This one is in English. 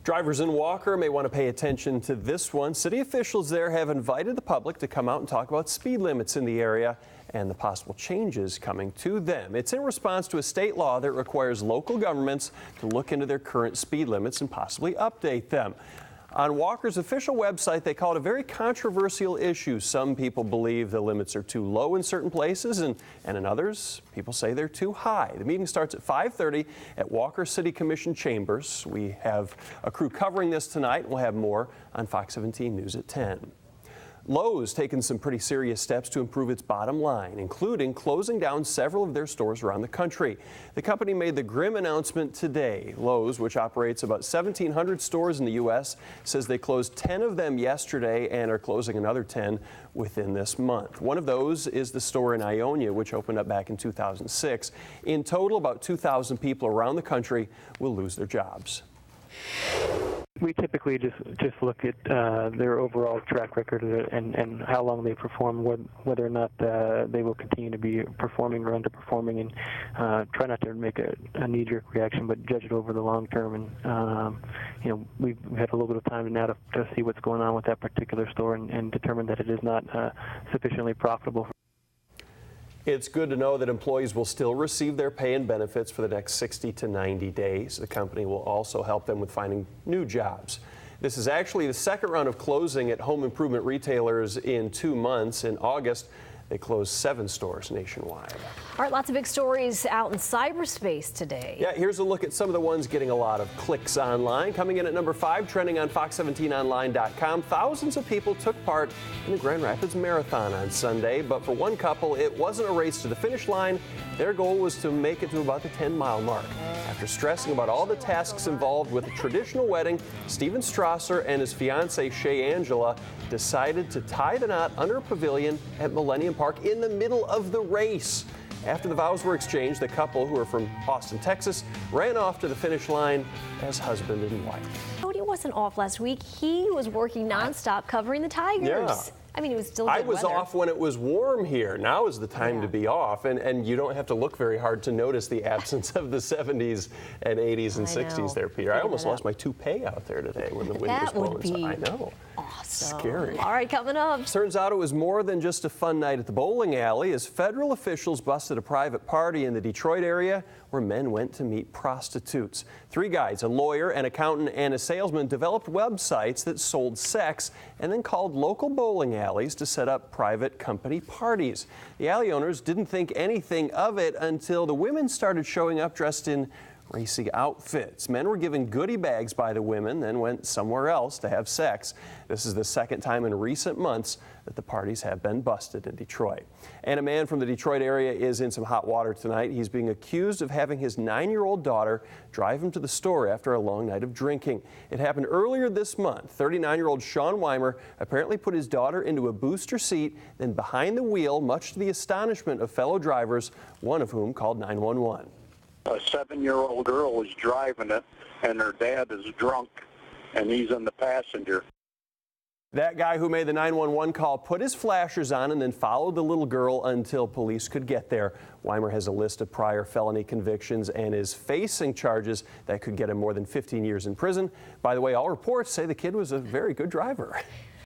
Drivers in Walker may want to pay attention to this one. City officials there have invited the public to come out and talk about speed limits in the area and the possible changes coming to them. It's in response to a state law that requires local governments to look into their current speed limits and possibly update them. On Walker's official website, they call it a very controversial issue. Some people believe the limits are too low in certain places, and in others, people say they're too high. The meeting starts at 5:30 at Walker City Commission chambers. We have a crew covering this tonight. We'll have more on Fox 17 News at 10. Lowe's taken some pretty serious steps to improve its bottom line, including closing down several of their stores around the country. The company made the grim announcement today. Lowe's, which operates about 1,700 stores in the U.S., says they closed 10 of them yesterday and are closing another 10 within this month. One of those is the store in Ionia, which opened up back in 2006. In total, about 2,000 people around the country will lose their jobs. We typically just look at their overall track record and how long they perform, whether or not they will continue to be performing or underperforming, and try not to make a knee-jerk reaction, but judge it over the long term. And we've had a little bit of time now to see what's going on with that particular store and determine that it is not sufficiently profitable. It's good to know that employees will still receive their pay and benefits for the next 60 to 90 days. The company will also help them with finding new jobs. This is actually the second round of closing at home improvement retailers in 2 months. In August, they closed 7 stores nationwide. All right, lots of big stories out in cyberspace today. Yeah, here's a look at some of the ones getting a lot of clicks online. Coming in at number 5, trending on Fox17online.com. Thousands of people took part in the Grand Rapids Marathon on Sunday, but for one couple, it wasn't a race to the finish line. Their goal was to make it to about the 10-mile mark. After stressing about all the tasks involved with a traditional wedding, Steven Strasser and his fiancée, Shay Angela, decided to tie the knot under a pavilion at Millennium Park in the middle of the race. After the vows were exchanged, the couple, who are from Austin, Texas, ran off to the finish line as husband and wife. Doty wasn't off last week. He was working nonstop covering the Tigers. Yeah. I mean, it was still good I was weather. off when it was warm here. Now is the time to be off, and you don't have to look very hard to notice the absence of the 70s and 80s and 60s there, Peter. I almost lost my toupee out there today when the wind was blowing. That would be I know. Awesome. Scary. All right, coming up. Turns out it was more than just a fun night at the bowling alley, as federal officials busted a private party in the Detroit area where men went to meet prostitutes. 3 guys, a lawyer, an accountant, and a salesman, developed websites that sold sex and then called local bowling alleys to set up private company parties. The alley owners didn't think anything of it until the women started showing up dressed in racy outfits. Men were given goodie bags by the women, then went somewhere else to have sex. This is the second time in recent months that the parties have been busted in Detroit. And a man from the Detroit area is in some hot water tonight. He's being accused of having his 9-year-old daughter drive him to the store after a long night of drinking. It happened earlier this month. 39-year-old Sean Weimer apparently put his daughter into a booster seat, then behind the wheel, much to the astonishment of fellow drivers, one of whom called 911. A 7-year-old girl is driving it, and her dad is drunk, and he's in the passenger. That guy who made the 911 call put his flashers on and then followed the little girl until police could get there. Weimer has a list of prior felony convictions and is facing charges that could get him more than 15 years in prison. By the way, all reports say the kid was a very good driver.